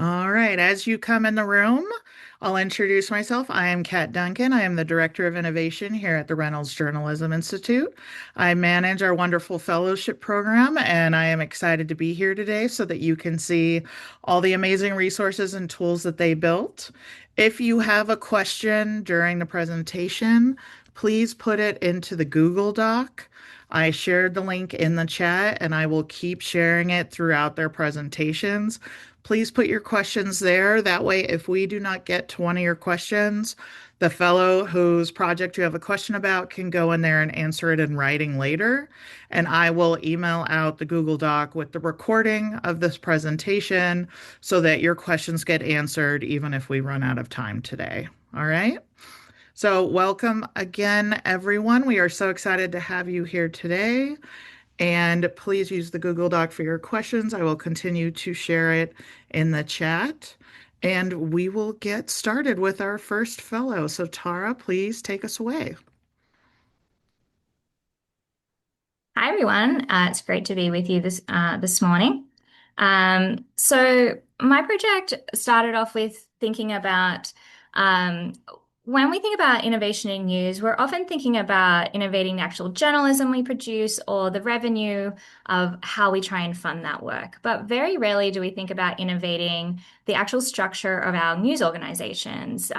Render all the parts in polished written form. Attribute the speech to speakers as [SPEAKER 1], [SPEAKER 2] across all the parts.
[SPEAKER 1] All right, as you come in the room, I'll introduce myself. I am Kat Duncan. I am the Director of Innovation here at the Reynolds Journalism Institute. I manage our wonderful fellowship program, and I am excited to be here today so that you can see all the amazing resources and tools that they built. If you have a question during the presentation, please put it into the Google Doc. I shared the link in the chat, and I will keep sharing it throughout their presentations. Please put your questions there. That way, if we do not get to one of your questions, the fellow whose project you have a question about can go in there and answer it in writing later. And I will email out the Google Doc with the recording of this presentation so that your questions get answered even if we run out of time today. All right. So, welcome again, everyone. We are so excited to have you here today. And please use the Google Doc for your questions. I will continue to share it in the chat. And we will get started with our first fellow. So, Tara, please take us away.
[SPEAKER 2] Hi everyone, it's great to be with you this morning. So my project started off with thinking about um, when we think about innovation in news, we're often thinking about innovating the actual journalism we produce or the revenue of how we try and fund that work. But very rarely do we think about innovating the actual structure of our news organizations,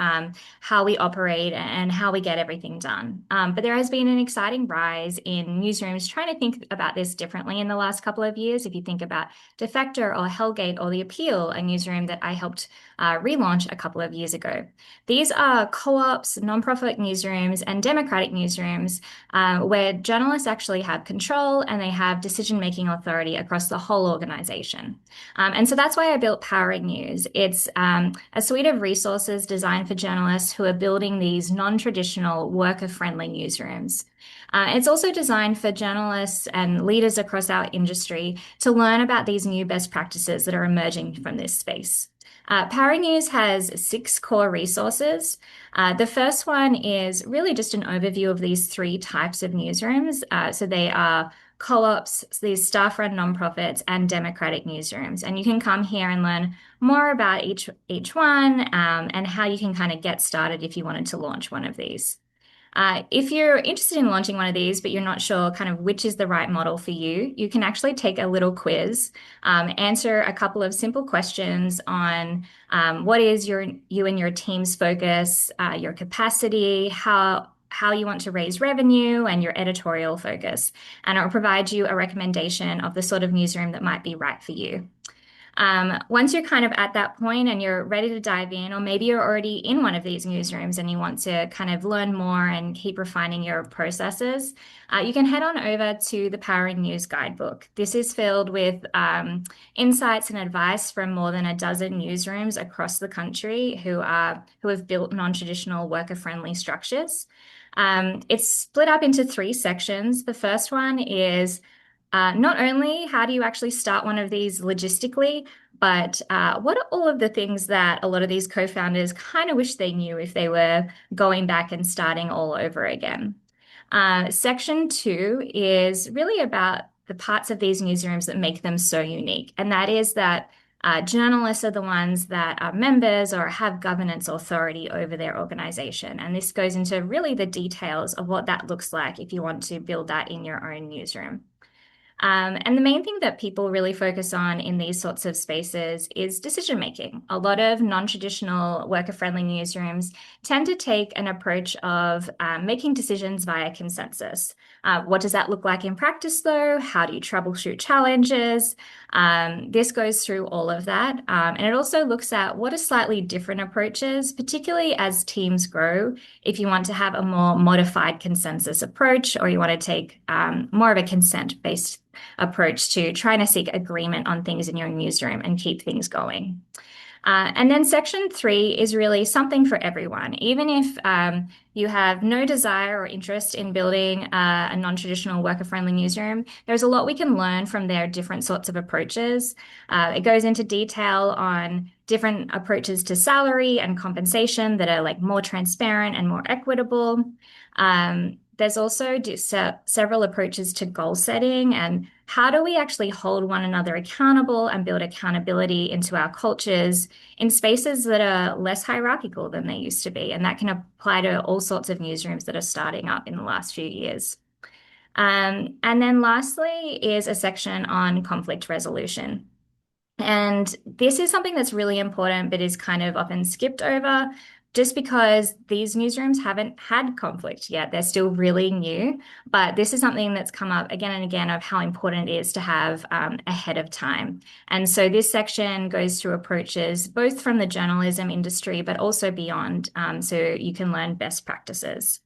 [SPEAKER 2] how we operate and how we get everything done. But there has been an exciting rise in newsrooms trying to think about this differently in the last couple of years. If you think about Defector or Hellgate or The Appeal, a newsroom that I helped relaunch a couple of years ago. These are co-ops, nonprofit newsrooms, and democratic newsrooms where journalists actually have control and they have decision-making authority across the whole organization. And so that's why I built Powering News. It's a suite of resources designed for journalists who are building these non-traditional, worker-friendly newsrooms. It's also designed for journalists and leaders across our industry to learn about these new best practices that are emerging from this space. Powering News has 6 core resources. The first one is really just an overview of these 3 types of newsrooms. So they are co-ops, these staff-run nonprofits, and democratic newsrooms. And you can come here and learn more about each one and how you can kind of get started if you wanted to launch one of these. If you're interested in launching one of these, but you're not sure kind of which is the right model for you, you can actually take a little quiz, answer a couple of simple questions on what is you and your team's focus, your capacity, how you want to raise revenue, and your editorial focus. And it'll provide you a recommendation of the sort of newsroom that might be right for you. Once you're kind of at that point and you're ready to dive in, or maybe you're already in one of these newsrooms and you want to kind of learn more and keep refining your processes, you can head on over to the Powering News Guidebook. This is filled with insights and advice from more than a dozen newsrooms across the country who have built non-traditional worker-friendly structures. It's split up into 3 sections. The first one is not only how do you actually start one of these logistically, but what are all of the things that a lot of these co-founders kind of wish they knew if they were going back and starting all over again? Section 2 is really about the parts of these newsrooms that make them so unique. And that is that journalists are the ones that are members or have governance authority over their organization. And this goes into really the details of what that looks like if you want to build that in your own newsroom. And the main thing that people really focus on in these sorts of spaces is decision making. A lot of non-traditional worker-friendly newsrooms tend to take an approach of making decisions via consensus. What does that look like in practice, though? How do you troubleshoot challenges? This goes through all of that. And it also looks at what are slightly different approaches, particularly as teams grow. If you want to have a more modified consensus approach, or you want to take more of a consent-based approach to trying to seek agreement on things in your newsroom and keep things going. And then section 3 is really something for everyone. Even if you have no desire or interest in building a non-traditional worker-friendly newsroom, there's a lot we can learn from their different sorts of approaches. It goes into detail on different approaches to salary and compensation that are like more transparent and more equitable. there's also several approaches to goal setting and how do we actually hold one another accountable and build accountability into our cultures in spaces that are less hierarchical than they used to be. And that can apply to all sorts of newsrooms that are starting up in the last few years. And then lastly is a section on conflict resolution. And this is something that's really important, but is kind of often skipped over just because these newsrooms haven't had conflict yet. They're still really new, but this is something that's come up again and again of how important it is to have ahead of time. And so this section goes through approaches both from the journalism industry, but also beyond, so you can learn best practices.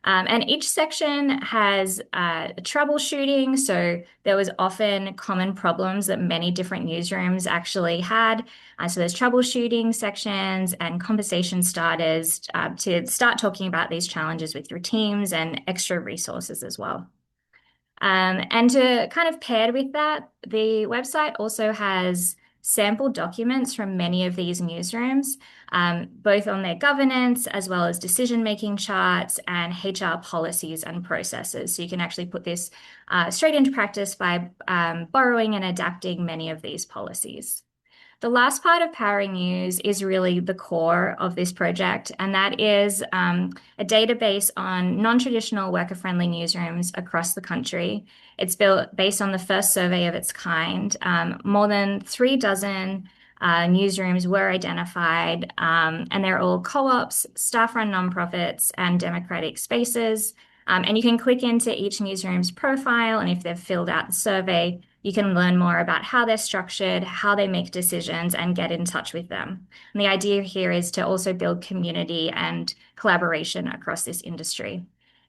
[SPEAKER 2] And each section has troubleshooting. So there was often common problems that many different newsrooms actually had. So there's troubleshooting sections and conversation starters to start talking about these challenges with your teams and extra resources as well. And to kind of paired with that, the website also has sample documents from many of these newsrooms, both on their governance as well as decision-making charts and HR policies and processes. So you can actually put this straight into practice by borrowing and adapting many of these policies. The last part of Powering News is really the core of this project, and that is a database on non-traditional worker-friendly newsrooms across the country. It's built based on the first survey of its kind. More than 3 dozen newsrooms were identified, and they're all co-ops, staff-run nonprofits, and democratic spaces. And you can click into each newsroom's profile, and if they've filled out the survey, you can learn more about how they're structured, how they make decisions, and get in touch with them. And the idea here is to also build community and collaboration across this industry.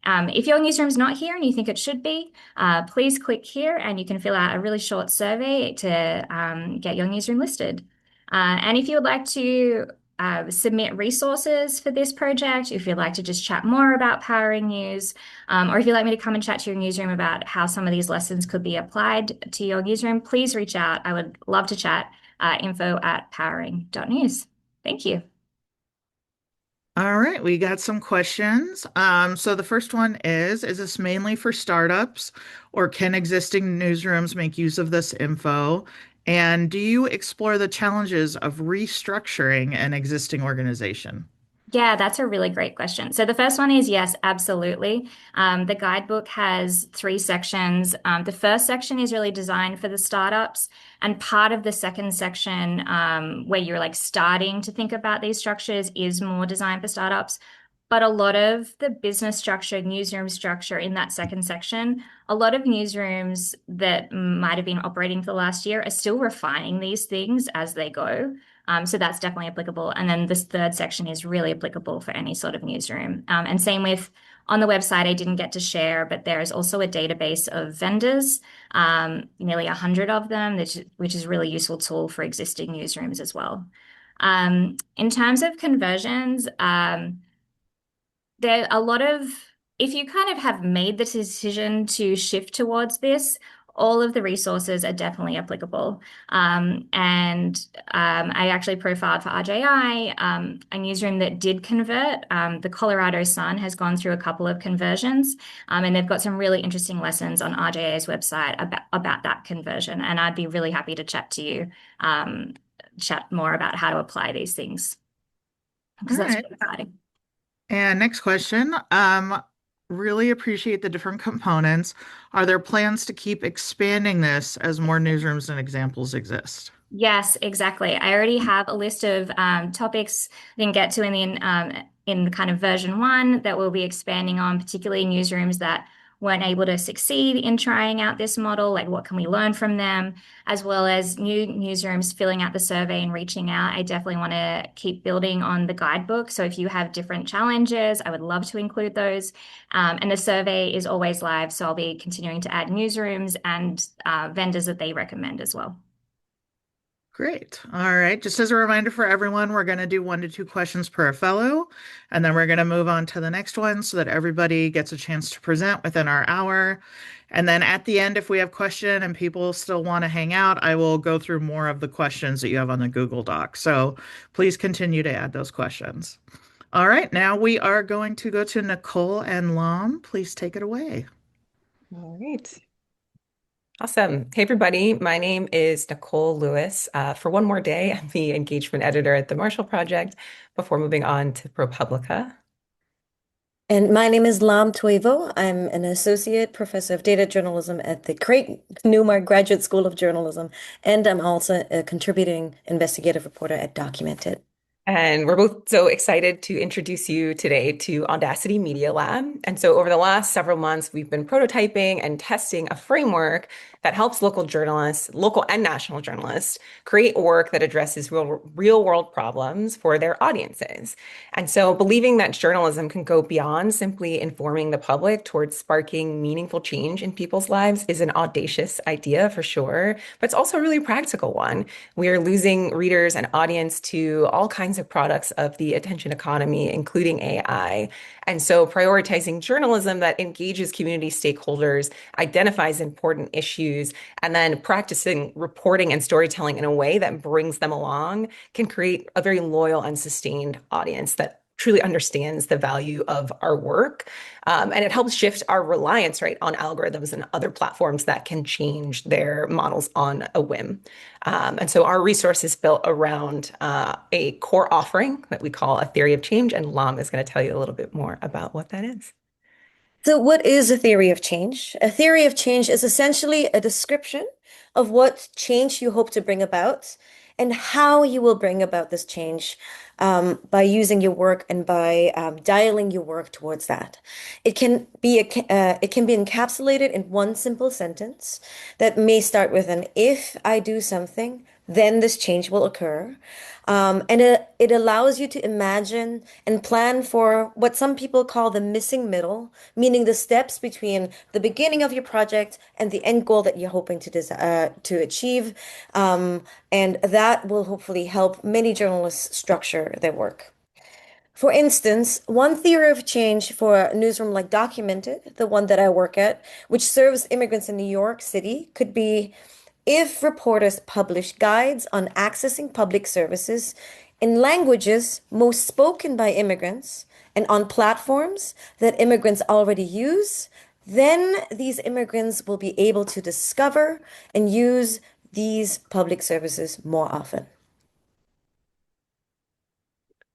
[SPEAKER 2] If your newsroom's not here and you think it should be, please click here and you can fill out a really short survey to get your newsroom listed. And if you would like to submit resources for this project, if you'd like to just chat more about Powering News, or if you'd like me to come and chat to your newsroom about how some of these lessons could be applied to your newsroom, please reach out. I would love to chat. info@powering.news. Thank you.
[SPEAKER 1] All right, we got some questions. So the first one is this mainly for startups or can existing newsrooms make use of this info? And do you explore the challenges of restructuring an existing organization?
[SPEAKER 2] Yeah, that's a really great question. So the first one is yes, absolutely. The guidebook has 3 sections. The first section is really designed for the startups, and part of the second section, where you're like starting to think about these structures, is more designed for startups. But a lot of the business structure, newsroom structure in that second section, a lot of newsrooms that might have been operating for the last year are still refining these things as they go. So that's definitely applicable. And then this third section is really applicable for any sort of newsroom. And same with on the website, I didn't get to share, but there is also a database of vendors, nearly 100 of them, which is a really useful tool for existing newsrooms as well. In terms of conversions, there are a lot of, if you kind of have made the decision to shift towards this, all of the resources are definitely applicable. I actually profiled for RJI, a newsroom that did convert. The Colorado Sun has gone through a couple of conversions, and they've got some really interesting lessons on RJI's website about that conversion. And I'd be really happy to chat to you, chat more about how to apply these things,
[SPEAKER 1] All
[SPEAKER 2] because that's
[SPEAKER 1] right.
[SPEAKER 2] really exciting.
[SPEAKER 1] And next question. Really appreciate the different components. Are there plans to keep expanding this as more newsrooms and examples exist?
[SPEAKER 2] Yes, exactly. I already have a list of topics I didn't get to in the kind of version 1 that we'll be expanding on, particularly newsrooms that weren't able to succeed in trying out this model, like what can we learn from them, as well as new newsrooms filling out the survey and reaching out. I definitely want to keep building on the guidebook. So if you have different challenges, I would love to include those. And the survey is always live, so I'll be continuing to add newsrooms and vendors that they recommend as well.
[SPEAKER 1] Great. All right. Just as a reminder for everyone, we're going to do 1 to 2 questions per fellow, and then we're going to move on to the next one so that everybody gets a chance to present within our hour. And then at the end, if we have question and people still want to hang out, I will go through more of the questions that you have on the Google Doc. So please continue to add those questions. All right, now we are going to go to Nicole and Lom. Please take it away.
[SPEAKER 3] All right. Awesome. Hey, everybody. My name is Nicole Lewis. For one more day, I'm the engagement editor at the Marshall Project before moving on to ProPublica.
[SPEAKER 4] And my name is Lam Tuivo. I'm an associate professor of data journalism at the great Newmark Graduate School of Journalism, and I'm also a contributing investigative reporter at Documented.
[SPEAKER 3] And we're both so excited to introduce you today to Audacity Media Lab. And so, over the last several months, we've been prototyping and testing a framework that helps local journalists, local and national journalists, create work that addresses real world problems for their audiences. And so, believing that journalism can go beyond simply informing the public towards sparking meaningful change in people's lives is an audacious idea for sure, but it's also a really practical one. We are losing readers and audience to all kinds of products of the attention economy, including AI. And so prioritizing journalism that engages community stakeholders, identifies important issues, and then practicing reporting and storytelling in a way that brings them along can create a very loyal and sustained audience that truly understands the value of our work. And it helps shift our reliance, right, on algorithms and other platforms that can change their models on a whim. And so our resource is built around a core offering that we call a theory of change. And Lam is going to tell you a little bit more about what that is.
[SPEAKER 4] So, what is a theory of change? A theory of change is essentially a description of what change you hope to bring about and how you will bring about this change by using your work and by dialing your work towards that. It can be encapsulated in one simple sentence that may start with an if I do something, then this change will occur. And it allows you to imagine and plan for what some people call the missing middle, meaning the steps between the beginning of your project and the end goal that you're hoping to achieve. And that will hopefully help many journalists structure their work. For instance, one theory of change for a newsroom like Documented, the one that I work at, which serves immigrants in New York City, could be if reporters publish guides on accessing public services in languages most spoken by immigrants and on platforms that immigrants already use, then these immigrants will be able to discover and use these public services more often.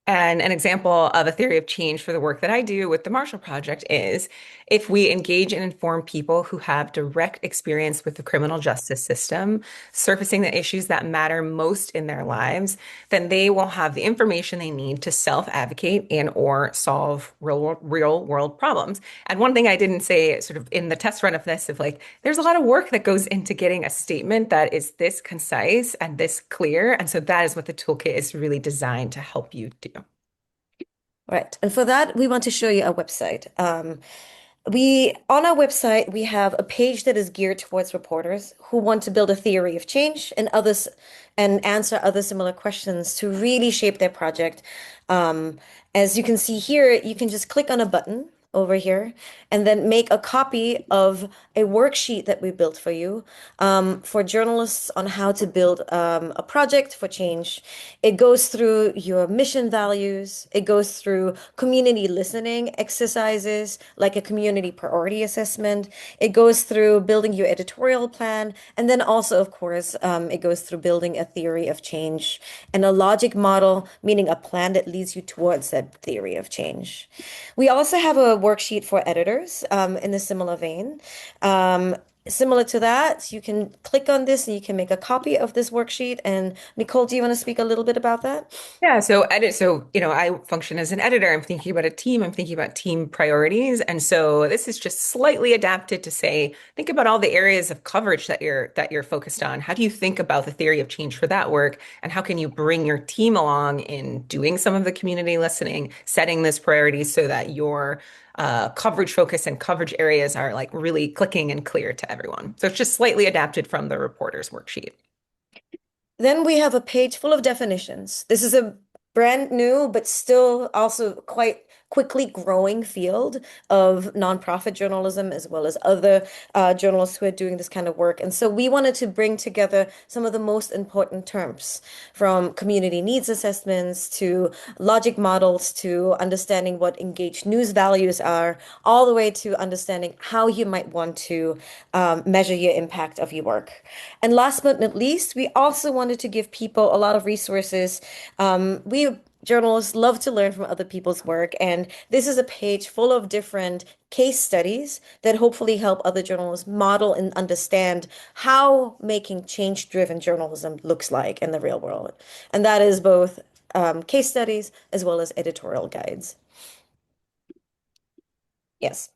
[SPEAKER 3] And an example of a theory of change for the work that I do with the Marshall Project is if we engage and inform people who have direct experience with the criminal justice system, surfacing the issues that matter most in their lives, then they will have the information they need to self-advocate and or solve real world problems. And one thing I didn't say sort of in the test run of this, of like, there's a lot of work that goes into getting a statement that is this concise and this clear. And so that is what the toolkit is really designed to help you do.
[SPEAKER 4] Right. And for that, we want to show you a website. We on our website, we have a page that is geared towards reporters who want to build a theory of change and others and answer other similar questions to really shape their project. As you can see here, you can just click on a button over here and then make a copy of a worksheet that we built for you for journalists on how to build a project for change. It goes through your mission values. It goes through community listening exercises like a community priority assessment. It goes through building your editorial plan. And then also, of course, it goes through building a theory of change and a logic model, meaning a plan that leads you towards that theory of change. We also have a worksheet for editors in a similar vein. Similar to that, you can click on this and you can make a copy of this worksheet. And Nicole, do you want to speak a little bit about that?
[SPEAKER 3] Yeah, I function as an editor. I'm thinking about a team, I'm thinking about team priorities. And so this is just slightly adapted to say, think about all the areas of coverage that you're focused on. How do you think about the theory of change for that work? And how can you bring your team along in doing some of the community listening, setting this priority so that your coverage focus and coverage areas are like really clicking and clear to everyone. So it's just slightly adapted from the reporter's worksheet.
[SPEAKER 4] Then we have a page full of definitions. This is a brand new, but still also quite quickly growing field of nonprofit journalism as well as other journalists who are doing this kind of work. And so we wanted to bring together some of the most important terms, from community needs assessments to logic models to understanding what engaged news values are, all the way to understanding how you might want to measure your impact of your work. And last but not least, we also wanted to give people a lot of resources. We journalists love to learn from other people's work, and this is a page full of different case studies that hopefully help other journalists model and understand how making change-driven journalism looks like in the real world. And that is both case studies as well as editorial guides. Yes.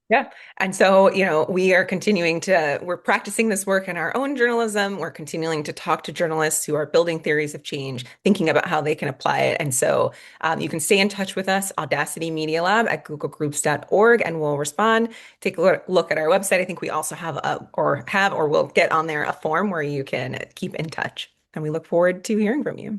[SPEAKER 3] Yeah. And so, we're practicing this work in our own journalism. We're continuing to talk to journalists who are building theories of change, thinking about how they can apply it. And so you can stay in touch with us, Audacity Media Lab at googlegroups.org, and we'll respond. Take a look at our website. I think we also have or will get on there a form where you can keep in touch. And we look forward to hearing from you.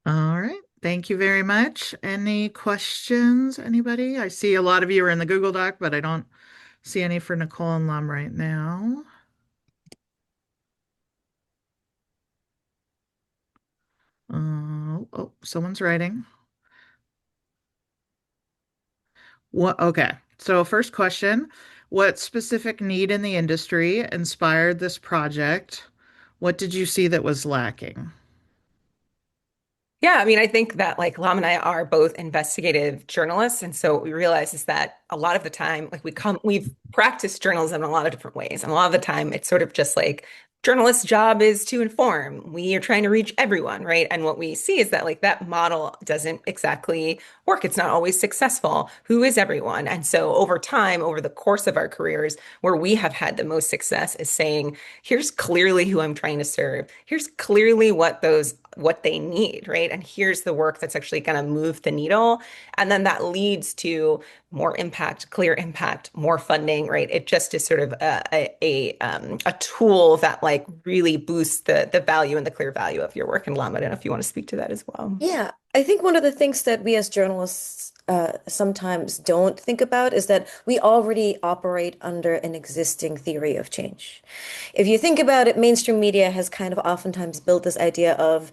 [SPEAKER 1] All right. Thank you very much. Any questions, anybody? I see a lot of you are in the Google Doc, but I don't see any for Nicole and Lum right now. Oh, someone's writing. What? Okay. So first question, what specific need in the industry inspired this project? What did you see that was lacking?
[SPEAKER 3] Yeah, I mean, I think that like Lam and I are both investigative journalists. And so what we realize is that a lot of the time, we've practiced journalism in a lot of different ways. And a lot of the time, it's sort of just like journalist's job is to inform. We are trying to reach everyone, right? And what we see is that like that model doesn't exactly work. It's not always successful. Who is everyone? And so over time, over the course of our careers, where we have had the most success is saying, here's clearly who I'm trying to serve. Here's clearly what they need, right? And here's the work that's actually going to move the needle. And then that leads to more impact, clear impact, more funding, right? It just is sort of a tool that like really boosts the value and the clear value of your work. And Lam, I don't know if you want to speak to that as well.
[SPEAKER 4] Yeah, I think one of the things that we as journalists sometimes don't think about is that we already operate under an existing theory of change. If you think about it, mainstream media has kind of oftentimes built this idea of,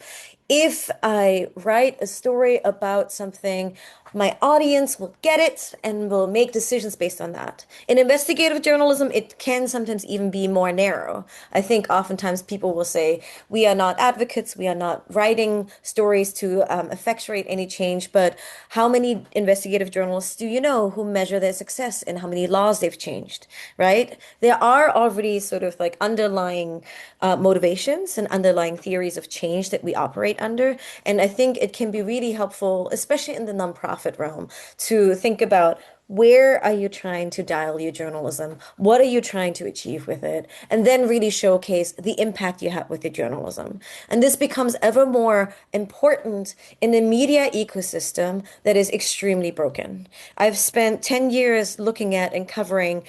[SPEAKER 4] if I write a story about something, my audience will get it and will make decisions based on that. In investigative journalism, it can sometimes even be more narrow. I think oftentimes people will say, we are not advocates, we are not writing stories to effectuate any change, but how many investigative journalists do you know who measure their success and how many laws they've changed, right? There are already sort of like underlying motivations and underlying theories of change that we operate under. And I think it can be really helpful, especially in the nonprofit realm, to think about, where are you trying to dial your journalism? What are you trying to achieve with it? And then really showcase the impact you have with your journalism. And this becomes ever more important in a media ecosystem that is extremely broken. I've spent 10 years looking at and covering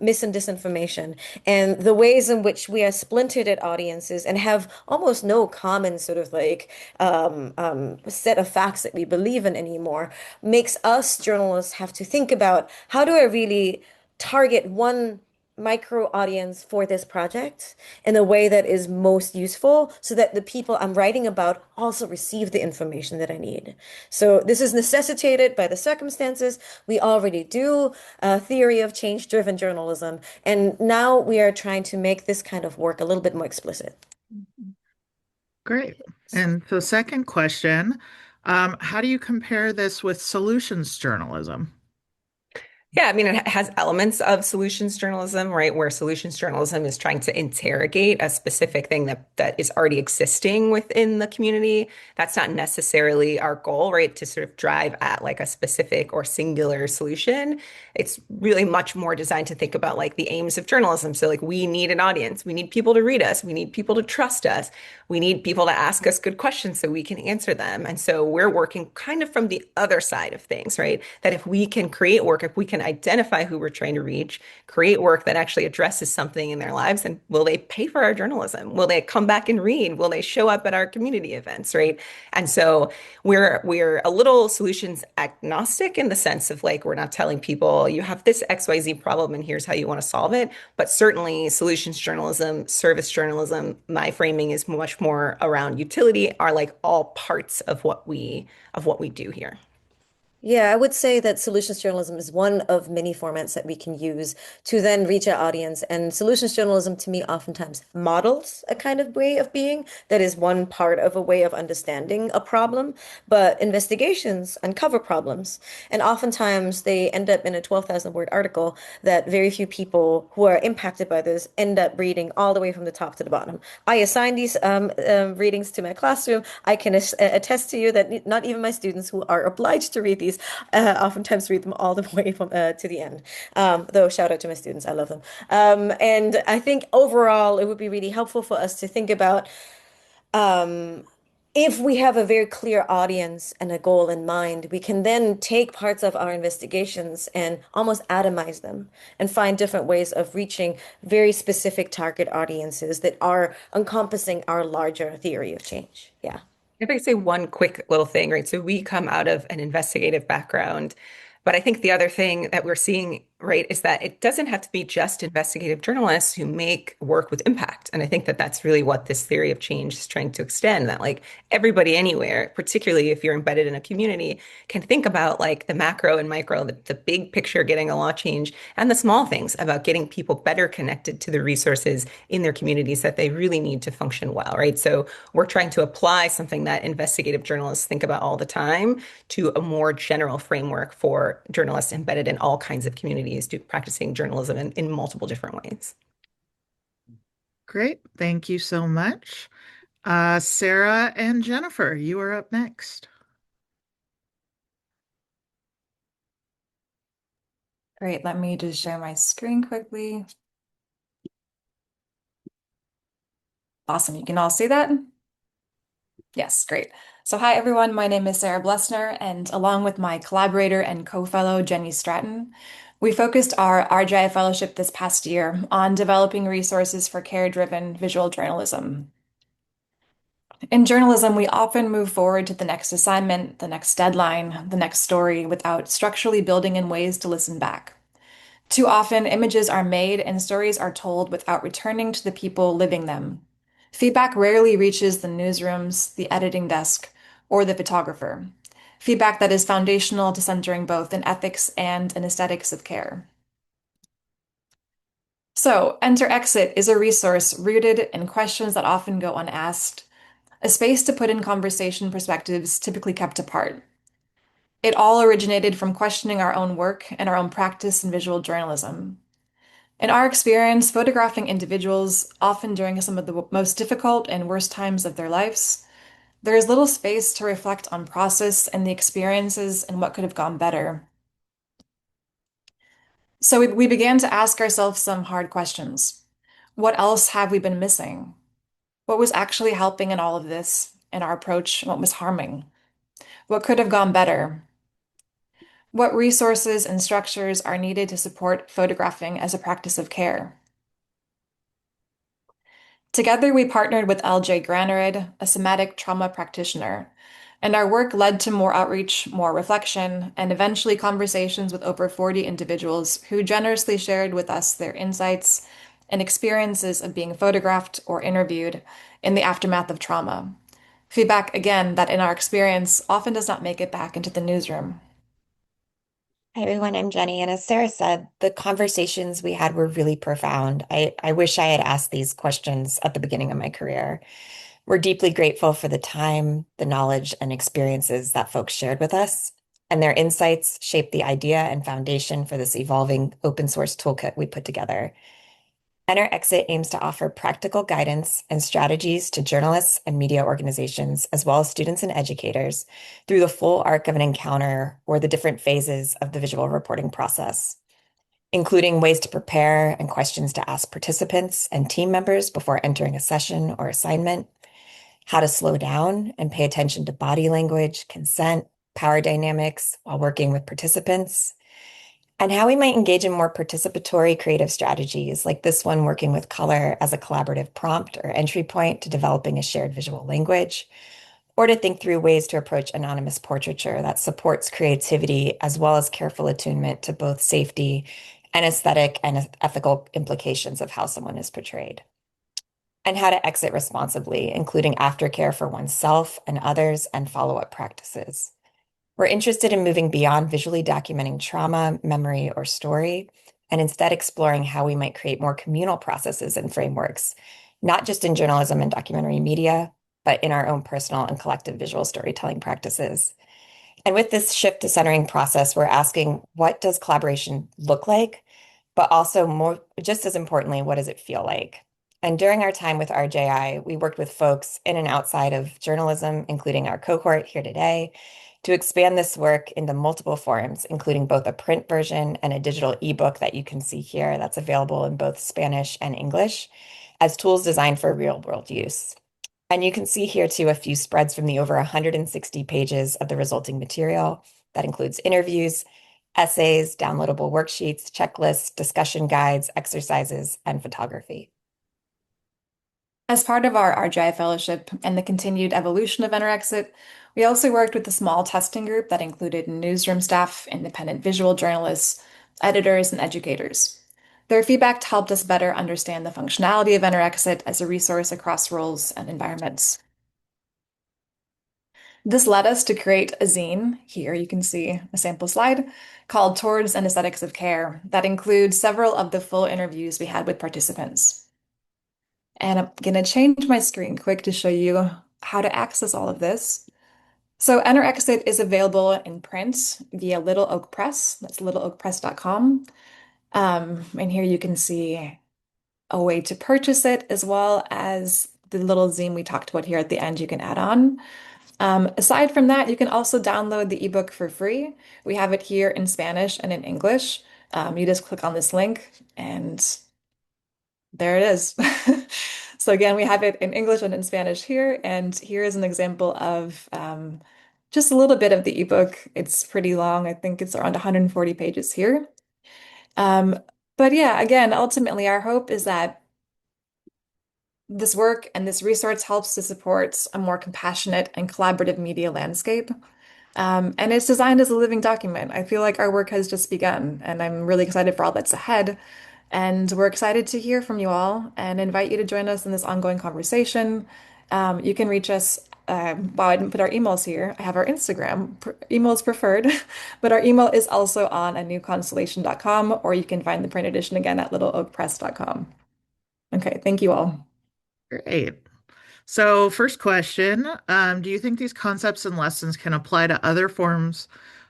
[SPEAKER 4] mis and disinformation and the ways in which we are splintered at audiences and have almost no common sort of like set of facts that we believe in anymore, makes us journalists have to think about, how do I really target one micro audience for this project in a way that is most useful so that the people I'm writing about also receive the information that I need. So this is necessitated by the circumstances. We already do a theory of change-driven journalism, and now we are trying to make this kind of work a little bit more explicit.
[SPEAKER 1] Great. And the second question, how do you compare this with solutions journalism?
[SPEAKER 3] Yeah, I mean, it has elements of solutions journalism, right? Where solutions journalism is trying to interrogate a specific thing that is already existing within the community. That's not necessarily our goal, right? To sort of drive at like a specific or singular solution. It's really much more designed to think about like the aims of journalism. So like we need an audience, we need people to read us, we need people to trust us, we need people to ask us good questions so we can answer them. And so we're working kind of from the other side of things, right? That if we can create work, if we can can identify who we're trying to reach, create work that actually addresses something in their lives, and will they pay for our journalism? Will they come back and read? Will they show up at our community events, right? And so we're a little solutions agnostic in the sense of like we're not telling people you have this XYZ problem and here's how you want to solve it. But certainly solutions journalism, service journalism, my framing is much more around utility are like all parts of what we do here.
[SPEAKER 4] Yeah, I would say that solutions journalism is one of many formats that we can use to then reach our audience. And solutions journalism to me oftentimes models a kind of way of being that is one part of a way of understanding a problem. But investigations uncover problems. And oftentimes they end up in a 12,000 word article that very few people who are impacted by this end up reading all the way from the top to the bottom. I assign these readings to my classroom. I can attest to you that not even my students who are obliged to read these oftentimes read them all the way from to the end. Though shout out to my students, I love them. And I think overall it would be really helpful for us to think about um, if we have a very clear audience and a goal in mind, we can then take parts of our investigations and almost atomize them and find different ways of reaching very specific target audiences that are encompassing our larger theory of change. Yeah.
[SPEAKER 3] If I could say one quick little thing, right? So we come out of an investigative background, but I think the other thing that we're seeing, right, is that it doesn't have to be just investigative journalists who make work with impact. And I think that that's really what this theory of change is trying to extend, that like everybody anywhere, particularly if you're embedded in a community, can think about like the macro and micro, the big picture, getting a law change, and the small things about getting people better connected to the resources in their communities that they really need to function well, right? So we're trying to apply something that investigative journalists think about all the time to a more general framework for journalists embedded in all kinds of communities practicing journalism in multiple different ways.
[SPEAKER 1] Great. Thank you so much. Sarah and Jennifer, you are up next.
[SPEAKER 5] Great. Let me just share my screen quickly. Awesome. You can all see that? Yes, great. So hi, everyone. My name is Sarah Blessner, and along with my collaborator and co-fellow, Jenny Stratton, we focused our RJI Fellowship this past year on developing resources for care-driven visual journalism. In journalism, we often move forward to the next assignment, the next deadline, the next story without structurally building in ways to listen back. Too often, images are made and stories are told without returning to the people living them. Feedback rarely reaches the newsrooms, the editing desk, or the photographer. Feedback that is foundational to centering both an ethics and an aesthetics of care. So, Enter Exit is a resource rooted in questions that often go unasked, a space to put in conversation perspectives typically kept apart. It all originated from questioning our own work and our own practice in visual journalism. In our experience, photographing individuals, often during some of the most difficult and worst times of their lives, there is little space to reflect on process and the experiences and what could have gone better. So we began to ask ourselves some hard questions. What else have we been missing? What was actually helping in all of this, in our approach, what was harming? What could have gone better? What resources and structures are needed to support photographing as a practice of care? Together, we partnered with LJ Granerud, a somatic trauma practitioner, and our work led to more outreach, more reflection, and eventually conversations with over 40 individuals who generously shared with us their insights and experiences of being photographed or interviewed in the aftermath of trauma. Feedback, again, that in our experience often does not make it back into the newsroom.
[SPEAKER 6] Hi everyone, I'm Jenny, and as Sarah said, the conversations we had were really profound. I wish I had asked these questions at the beginning of my career. We're deeply grateful for the time, the knowledge, and experiences that folks shared with us, and their insights shaped the idea and foundation for this evolving open source toolkit we put together. Enter Exit aims to offer practical guidance and strategies to journalists and media organizations, as well as students and educators, through the full arc of an encounter or the different phases of the visual reporting process, including ways to prepare and questions to ask participants and team members before entering a session or assignment, how to slow down and pay attention to body language, consent, power dynamics while working with participants, and how we might engage in more participatory creative strategies, like this one working with color as a collaborative prompt or entry point to developing a shared visual language, or to think through ways to approach anonymous portraiture that supports creativity as well as careful attunement to both safety and aesthetic and ethical implications of how someone is portrayed, and how to exit responsibly, including aftercare for oneself and others and follow-up practices. We're interested in moving beyond visually documenting trauma, memory, or story, and instead exploring how we might create more communal processes and frameworks, not just in journalism and documentary media, but in our own personal and collective visual storytelling practices. And with this shift to centering process, we're asking, what does collaboration look like? But also, more, just as importantly, what does it feel like? And during our time with RJI, we worked with folks in and outside of journalism, including our cohort here today, to expand this work into multiple forms, including both a print version and a digital ebook that you can see here that's available in both Spanish and English as tools designed for real world use. And you can see here too a few spreads from the over 160 pages of the resulting material that includes interviews, essays, downloadable worksheets, checklists, discussion guides, exercises, and photography.
[SPEAKER 5] As part of our RJI Fellowship and the continued evolution of Enter-Exit, we also worked with a small testing group that included newsroom staff, independent visual journalists, editors, and educators. Their feedback helped us better understand the functionality of Enter-Exit as a resource across roles and environments. This led us to create a zine. Here you can see a sample slide called Towards and Aesthetics of Care that includes several of the full interviews we had with participants. And I'm going to change my screen quick to show you how to access all of this. So Enter Exit is available in print via Little Oak Press. That's littleoakpress.com. And here you can see a way to purchase it as well as the little zine we talked about here at the end you can add on. Aside from that, you can also download the ebook for free. We have it here in Spanish and in English. You just click on this link and there it is. So again, we have it in English and in Spanish here, and here is an example of just a little bit of the ebook. It's pretty long. I think it's around 140 pages here. Um, but yeah, again, ultimately, our hope is that this work and this resource helps to support a more compassionate and collaborative media landscape. And it's designed as a living document. I feel like our work has just begun, and I'm really excited for all that's ahead. And we're excited to hear from you all and invite you to join us in this ongoing conversation. You can reach us. Wow, I didn't put our emails here. I have our Instagram. Email is preferred, but our email is also on anewconstellation.com, or you can find the print edition again at littleoakpress.com. Okay, thank you all.
[SPEAKER 1] Great. So, first question, do you think these concepts and lessons can apply to other forms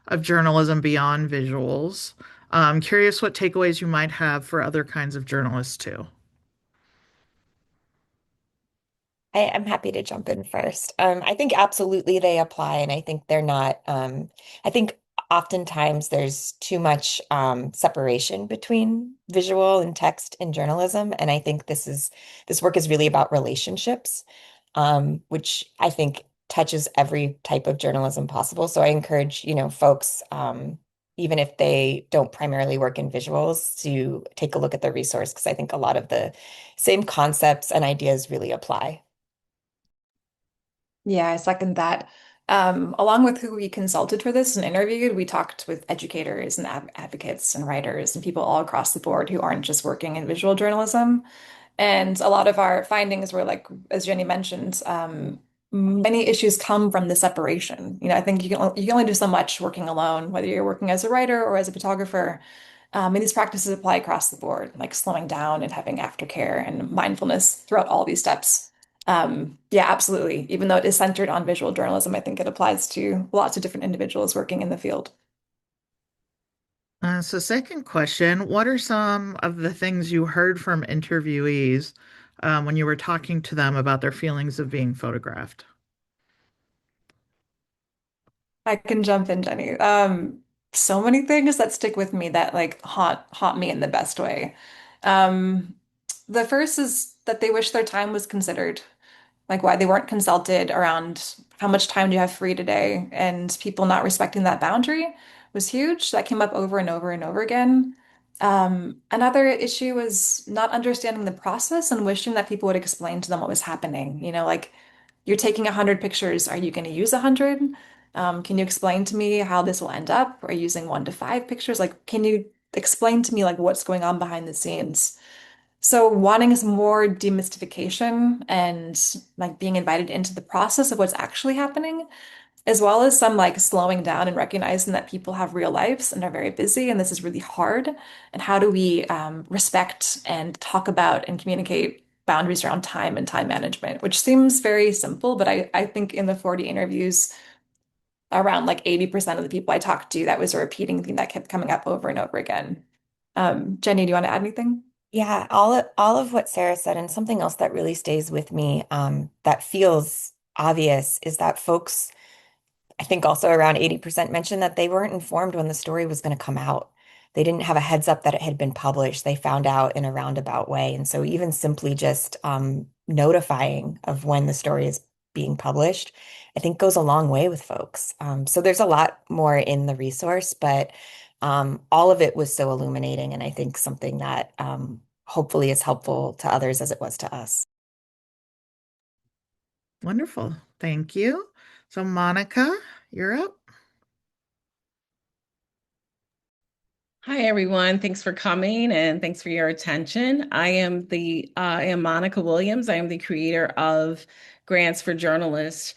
[SPEAKER 1] of journalism beyond visuals? I'm curious what takeaways you might have for other kinds of journalists too.
[SPEAKER 6] I'm happy to jump in first. I think absolutely they apply, and I think they're not. I think oftentimes there's too much separation between visual and text in journalism, and I think this work is really about relationships, which I think touches every type of journalism possible. So I encourage, folks, even if they don't primarily work in visuals, to take a look at the resource because I think a lot of the same concepts and ideas really apply.
[SPEAKER 5] Yeah, I second that. Along with who we consulted for this and interviewed, we talked with educators and advocates and writers and people all across the board who aren't just working in visual journalism. And a lot of our findings were like, as Jenny mentioned, many issues come from the separation. I think you can only do so much working alone, whether you're working as a writer or as a photographer. And these practices apply across the board, like slowing down and having aftercare and mindfulness throughout all these steps. Yeah, absolutely. Even though it is centered on visual journalism, I think it applies to lots of different individuals working in the field.
[SPEAKER 1] So, second question, what are some of the things you heard from interviewees when you were talking to them about their feelings of being photographed?
[SPEAKER 5] I can jump in, Jenny. So many things that stick with me that like haunt me in the best way. Um, the first is that they wish their time was considered, like why they weren't consulted around how much time do you have free today, and people not respecting that boundary was huge. That came up over and over and over again. Another issue was not understanding the process and wishing that people would explain to them what was happening. Like you're taking 100 pictures. Are you going to use 100? Can you explain to me how this will end up? Are you using 1 to 5 pictures? Like, can you explain to me like what's going on behind the scenes? So wanting some more demystification and like being invited into the process of what's actually happening, as well as some like slowing down and recognizing that people have real lives and are very busy, and this is really hard. And how do we respect and talk about and communicate boundaries around time and time management, which seems very simple, but I think in the 40 interviews, around like 80% of the people I talked to, that was a repeating theme that kept coming up over and over again. Jenny, do you want to add anything?
[SPEAKER 6] Yeah, all of what Sarah said, and something else that really stays with me, that feels obvious is that folks, I think also around 80% mentioned that they weren't informed when the story was going to come out. They didn't have a heads up that it had been published. They found out in a roundabout way. And so even simply just notifying of when the story is being published, I think goes a long way with folks. So there's a lot more in the resource, but all of it was so illuminating, and I think something that hopefully is helpful to others as it was to us.
[SPEAKER 1] Wonderful. Thank you. So, Monica, you're up.
[SPEAKER 7] Hi, everyone. Thanks for coming and thanks for your attention. I am Monica Williams. I am the creator of Grants for Journalists.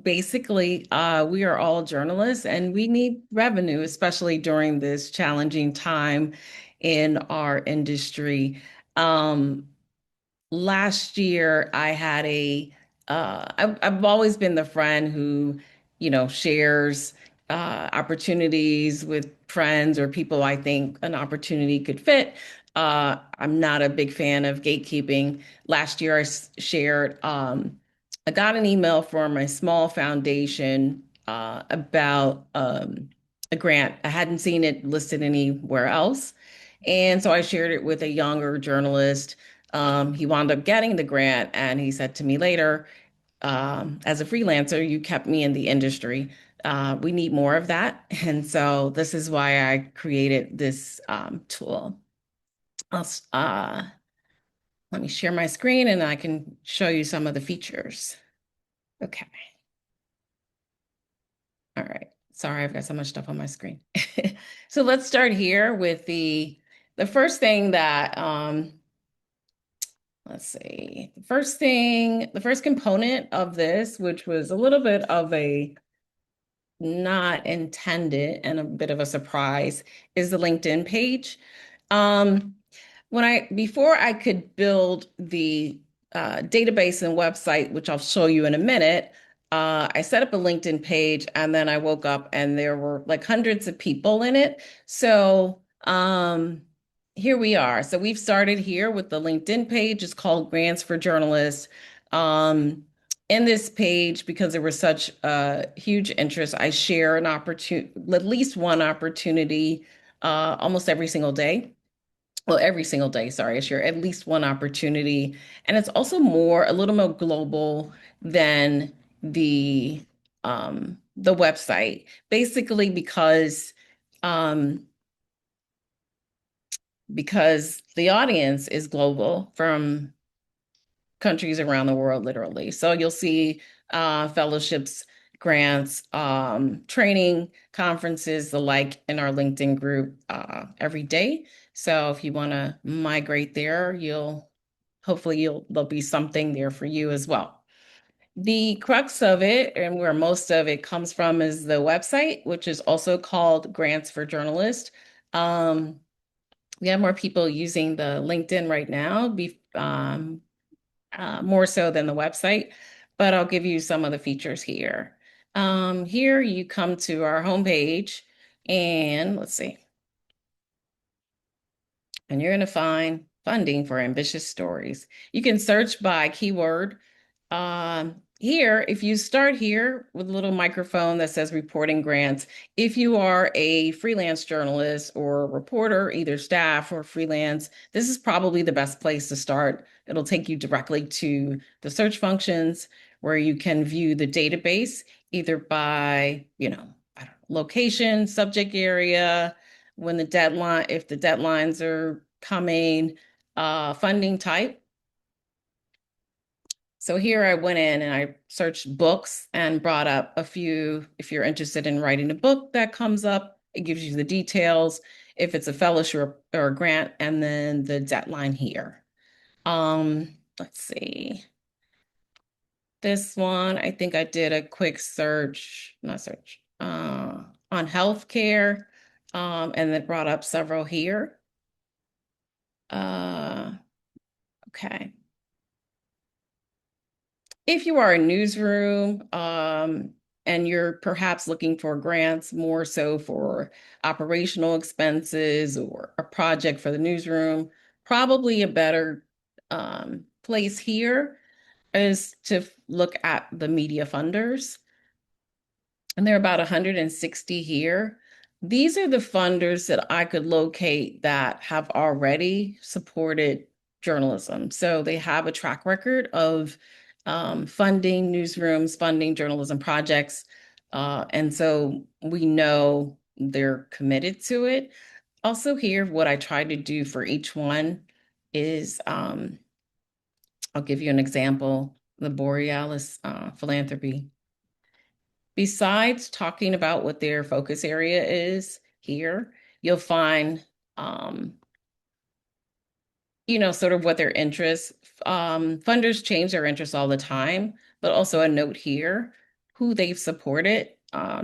[SPEAKER 7] Basically, we are all journalists and we need revenue, especially during this challenging time in our industry. Last year I had I've always been the friend who, shares opportunities with friends or people I think an opportunity could fit. I'm not a big fan of gatekeeping. Last year shared, I got an email from a small foundation about a grant. I hadn't seen it listed anywhere else. And so I shared it with a younger journalist. He wound up getting the grant, and he said to me later, as a freelancer, you kept me in the industry. We need more of that. And so this is why I created this tool. Let me share my screen and I can show you some of the features. Okay. All right. Sorry, I've got so much stuff on my screen. So let's start here with the first thing that let's see. The first component of this, which was a little bit of a not intended and a bit of a surprise, is the LinkedIn page. Before I could build the database and website, which I'll show you in a minute, I set up a LinkedIn page and then I woke up and there were like hundreds of people in it. So here we are. So we've started here with the LinkedIn page. It's called Grants for Journalists. In this page, because there was such a huge interest, I share an opportunity, at least one opportunity, almost every single day. Well, every single day, sorry, I share at least one opportunity. And it's also a little more global than the website, basically because the audience is global from countries around the world, literally. So you'll see fellowships, grants, training, conferences, the like in our LinkedIn group every day. So if you want to migrate there, there'll be something there for you as well. The crux of it, and where most of it comes from, is the website, which is also called Grants for Journalists. We have more people using the LinkedIn right now, more so than the website, but I'll give you some of the features here. Here you come to our homepage, and let's see. And you're going to find funding for ambitious stories. You can search by keyword. Here, if you start here with a little microphone that says reporting grants, if you are a freelance journalist or reporter, either staff or freelance, this is probably the best place to start. It'll take you directly to the search functions where you can view the database either by, location, subject area, when the deadline, if the deadlines are coming, funding type. So here I went in and I searched books and brought up a few. If you're interested in writing a book, that comes up. It gives you the details. If it's a fellowship or a grant, and then the deadline here. Let's see. This one, I think I did a quick search, not search, on healthcare, and then brought up several here. Okay. If you are a newsroom, and you're perhaps looking for grants more so for operational expenses or a project for the newsroom, probably a better place here is to look at the media funders. And there are about 160 here. These are the funders that I could locate that have already supported journalism. So they have a track record of funding newsrooms, funding journalism projects. And so we know they're committed to it. Also here, what I try to do for each one is, I'll give you an example, the Borealis Philanthropy. Besides talking about what their focus area is here, you'll find, sort of what their interests. Funders change their interests all the time, but also a note here, who they've supported.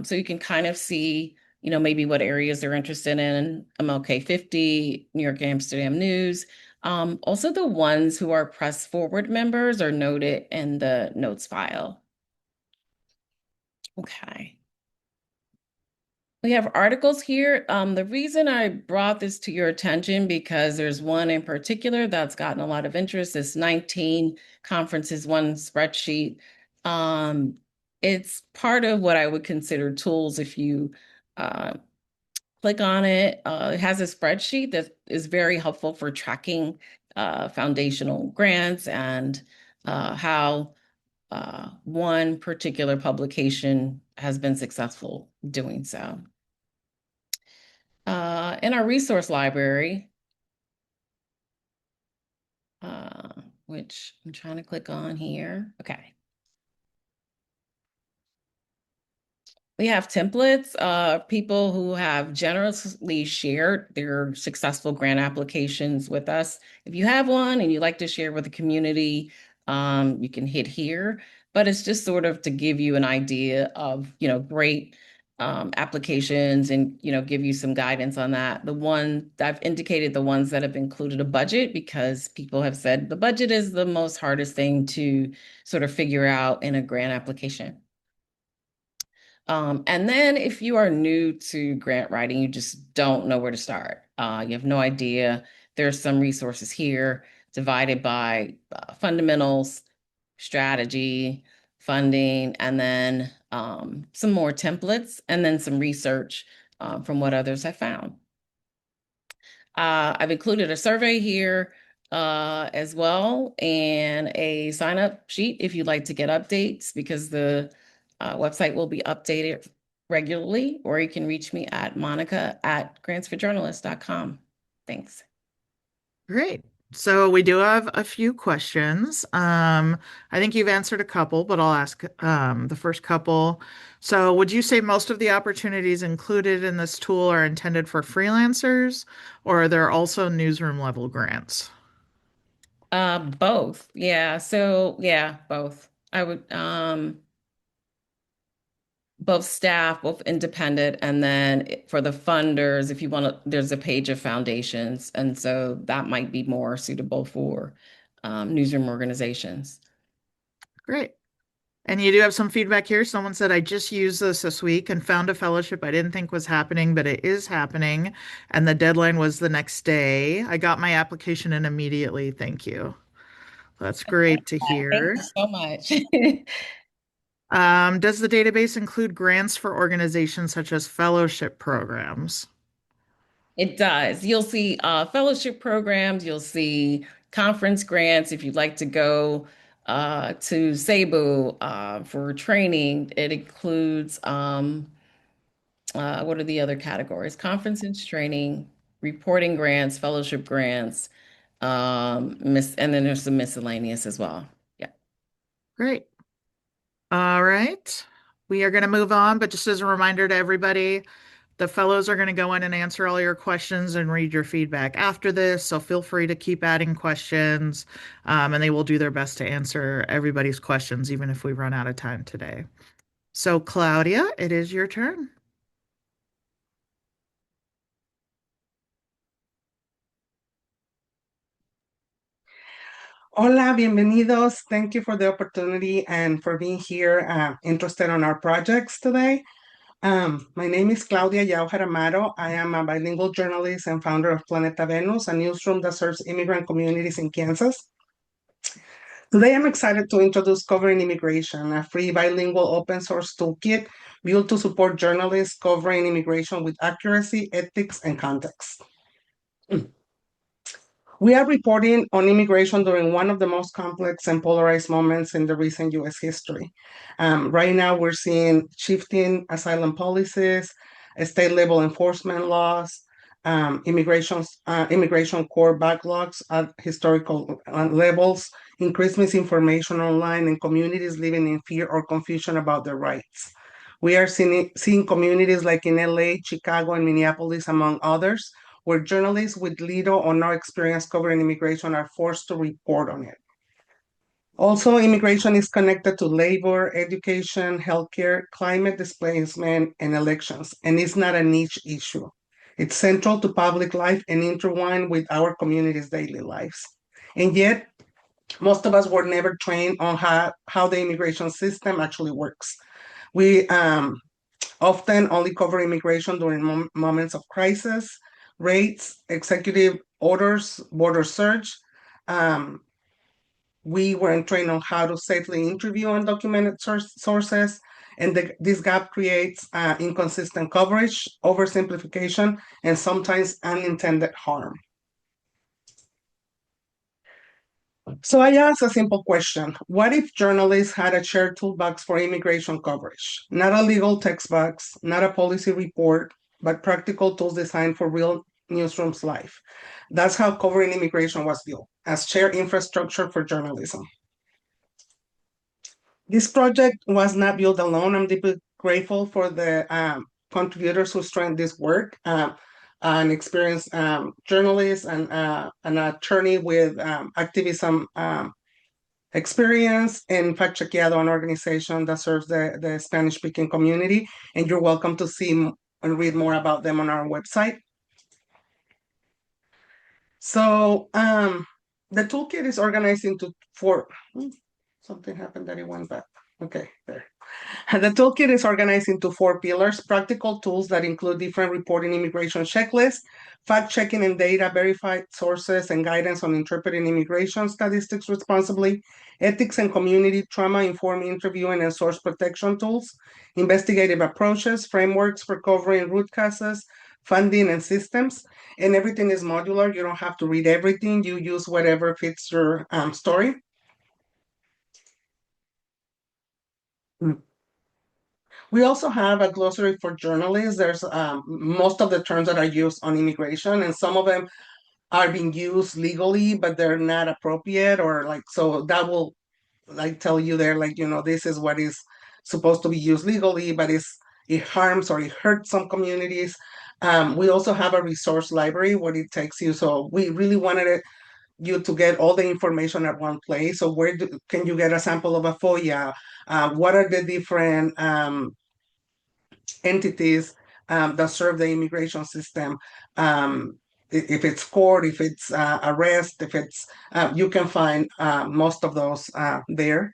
[SPEAKER 7] So you can kind of see, maybe what areas they're interested in, MLK 50, New York Amsterdam News. Also the ones who are press forward members are noted in the notes file. Okay. We have articles here. The reason I brought this to your attention, because there's one in particular that's gotten a lot of interest, this 19 conferences, one spreadsheet. It's part of what I would consider tools. If you click on it, it has a spreadsheet that is very helpful for tracking foundational grants and how one particular publication has been successful doing so. In our resource library, which I'm trying to click on here. Okay. We have templates, people who have generously shared their successful grant applications with us. If you have one and you'd like to share with the community, you can hit here, but it's just sort of to give you an idea of, great applications and, give you some guidance on that. The one I've indicated, the ones that have included a budget, because people have said the budget is the most hardest thing to sort of figure out in a grant application. And then if you are new to grant writing, you just don't know where to start. You have no idea. There's some resources here divided by fundamentals, strategy, funding, and then some more templates, and then some research from what others have found. I've included a survey here as well, and a sign-up sheet if you'd like to get updates, because the website will be updated regularly, or you can reach me at monica@grantsforjournalists.com. Thanks.
[SPEAKER 1] Great. So we do have a few questions. I think you've answered a couple, but I'll ask the first couple. So would you say most of the opportunities included in this tool are intended for freelancers, or are there also newsroom level grants?
[SPEAKER 7] Both. Yeah. So yeah, both. I would both staff, both independent, and then for the funders, if you want to, there's a page of foundations, and so that might be more suitable for newsroom organizations.
[SPEAKER 1] Great. And you do have some feedback here. Someone said, I just used this week and found a fellowship I didn't think was happening, but it is happening. And the deadline was the next day. I got my application in immediately. Thank you. That's great to
[SPEAKER 7] Thank
[SPEAKER 1] hear.
[SPEAKER 7] you so much.
[SPEAKER 1] Does the database include grants for organizations such as fellowship programs?
[SPEAKER 7] It does. You'll see fellowship programs, you'll see conference grants if you'd like to go to Cebu for training. It includes what are the other categories? Conferences, training, reporting grants, fellowship grants, and then there's some miscellaneous as well. Yeah.
[SPEAKER 1] Great. All right. We are going to move on, but just as a reminder to everybody, the fellows are going to go in and answer all your questions and read your feedback after this. So feel free to keep adding questions, and they will do their best to answer everybody's questions, even if we run out of time today. So, Claudia, it is your turn.
[SPEAKER 8] Hola, bienvenidos. Thank you for the opportunity and for being here, interested on our projects today. My name is Claudia Yao Jaramaro. I am a bilingual journalist and founder of Planeta Venus, a newsroom that serves immigrant communities in Kansas. Today, I'm excited to introduce Covering Immigration, a free bilingual open source toolkit built to support journalists covering immigration with accuracy, ethics, and context. We are reporting on immigration during one of the most complex and polarized moments in the recent US history. Right now, we're seeing shifting asylum policies, state level enforcement laws, immigration core backlogs at historical levels, increased misinformation online, and communities living in fear or confusion about their rights. We are seeing communities like in LA, Chicago, and Minneapolis, among others, where journalists with little or no experience covering immigration are forced to report on it. Also, immigration is connected to labor, education, healthcare, climate displacement, and elections, and it's not a niche issue. It's central to public life and intertwined with our community's daily lives. And yet, most of us were never trained on how the immigration system actually works. We often only cover immigration during moments of crisis, raids, executive orders, border search. We weren't trained on how to safely interview undocumented sources, and this gap creates inconsistent coverage, oversimplification, and sometimes unintended harm. So I asked a simple question. What if journalists had a shared toolbox for immigration coverage? Not a legal text box, not a policy report, but practical tools designed for real newsrooms life. That's how Covering Immigration was built, as shared infrastructure for journalism. This project was not built alone. I'm deeply grateful for the contributors who strengthened this work. An experienced journalist and an attorney with activism experience, and Fact Chequeado, an organization that serves the Spanish-speaking community. And you're welcome to see and read more about them on our website. So the toolkit is organized into four. Something happened that it went back. Okay, there. The toolkit is organized into 4 pillars: practical tools that include different reporting immigration checklists, fact-checking and data, verified sources, and guidance on interpreting immigration statistics responsibly, ethics and community, trauma-informed interviewing and source protection tools, investigative approaches, frameworks for covering root causes, funding, and systems. And everything is modular. You don't have to read everything. You use whatever fits your story. We also have a glossary for journalists. There's most of the terms that are used on immigration, and some of them are being used legally, but they're not appropriate, or like, so that will like tell you there, like, this is what is supposed to be used legally, but it harms or it hurts some communities. We also have a resource library where it takes you. So we really wanted you to get all the information at one place. So where can you get a sample of a FOIA? What are the different entities that serve the immigration system? If it's court, if it's arrest, if it's, you can find most of those there.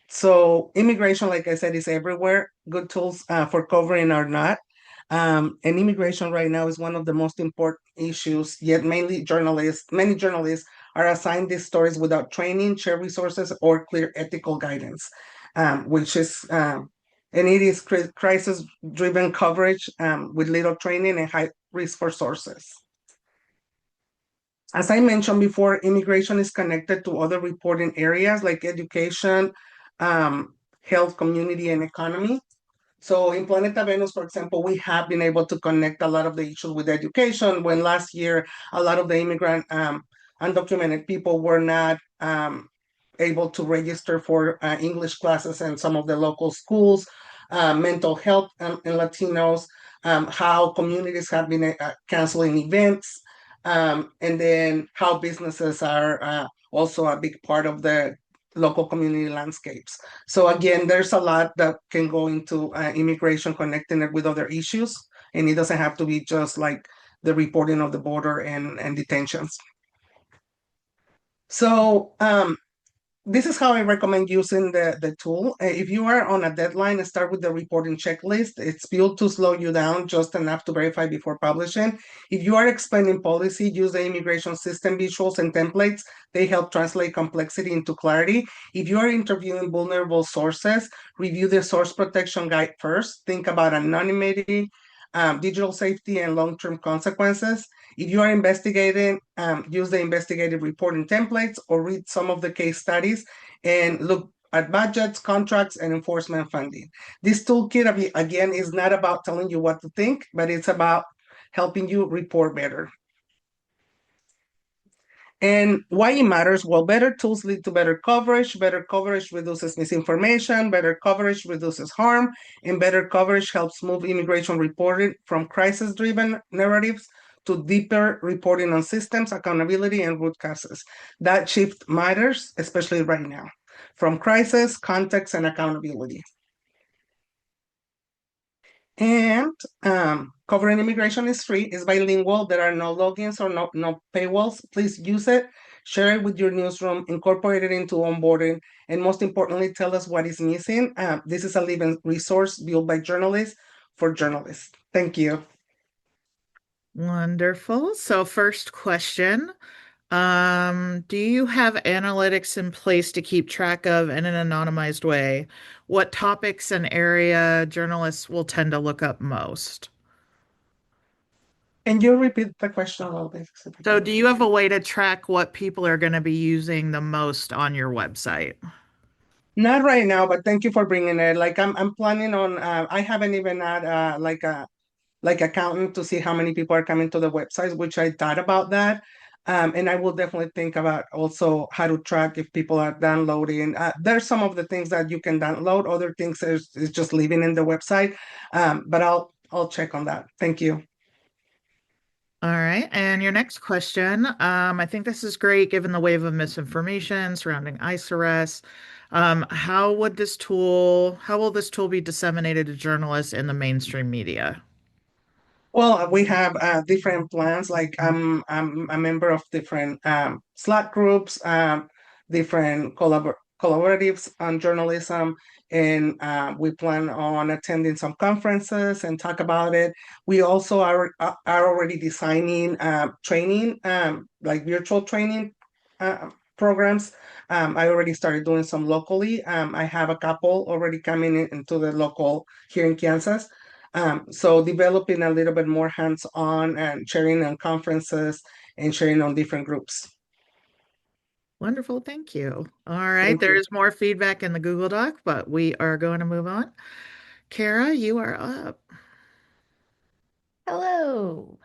[SPEAKER 8] So immigration, like I said, is everywhere. Good tools for covering are not. And immigration right now is one of the most important issues, yet many journalists are assigned these stories without training, shared resources, or clear ethical guidance, which is, and it is crisis-driven coverage with little training and high risk for sources. As I mentioned before, immigration is connected to other reporting areas like education, health, community, and economy. So in Planeta Venus, for example, we have been able to connect a lot of the issues with education. When last year, a lot of the immigrant undocumented people were not able to register for English classes in some of the local schools, mental health in Latinos, how communities have been canceling events, and then how businesses are also a big part of the local community landscapes. So again, there's a lot that can go into immigration, connecting it with other issues, and it doesn't have to be just like the reporting of the border and detentions. So this is how I recommend using the tool. If you are on a deadline, start with the reporting checklist. It's built to slow you down just enough to verify before publishing. If you are explaining policy, use the immigration system visuals and templates. They help translate complexity into clarity. If you are interviewing vulnerable sources, review the source protection guide first. Think about anonymity, digital safety, and long-term consequences. If you are investigating, use the investigative reporting templates or read some of the case studies and look at budgets, contracts, and enforcement funding. This toolkit, again, is not about telling you what to think, but it's about helping you report better. And why it matters? Well, better tools lead to better coverage. Better coverage reduces misinformation. Better coverage reduces harm. And better coverage helps move immigration reporting from crisis-driven narratives to deeper reporting on systems, accountability, and root causes. That shift matters, especially right now, from crisis, context, and accountability. And covering immigration is free, it's bilingual, there are no logins or no paywalls. Please use it, share it with your newsroom, incorporate it into onboarding, and most importantly, tell us what is missing. This is a living resource built by journalists for journalists. Thank you.
[SPEAKER 1] Wonderful. So first question, do you have analytics in place to keep track of in an anonymized way what topics and area journalists will tend to look up most?
[SPEAKER 8] Can you repeat the question a little bit?
[SPEAKER 1] So do you have a way to track what people are going to be using the most on your website?
[SPEAKER 8] Not right now, but thank you for bringing it. Like I'm planning on, I haven't even had like a counting to see how many people are coming to the website, which I thought about that. And I will definitely think about also how to track if people are downloading. There's some of the things that you can download, other things is just living in the website. But I'll check on that. Thank you.
[SPEAKER 1] All right. And your next question, I think this is great given the wave of misinformation surrounding ICE arrests. How will this tool be disseminated to journalists in the mainstream media?
[SPEAKER 8] Well, we have different plans. Like I'm a member of different Slack groups, different collaboratives on journalism, and we plan on attending some conferences and talk about it. We also are already designing training, like virtual training programs. I already started doing some locally. I have a couple already coming into the local here in Kansas. So developing a little bit more hands-on and sharing on conferences and sharing on different groups.
[SPEAKER 1] Wonderful. Thank you. All right.
[SPEAKER 8] Thank
[SPEAKER 1] There
[SPEAKER 8] you.
[SPEAKER 1] is more feedback in the Google Doc, but we are going to move on. Kara, you are up.
[SPEAKER 9] Hello.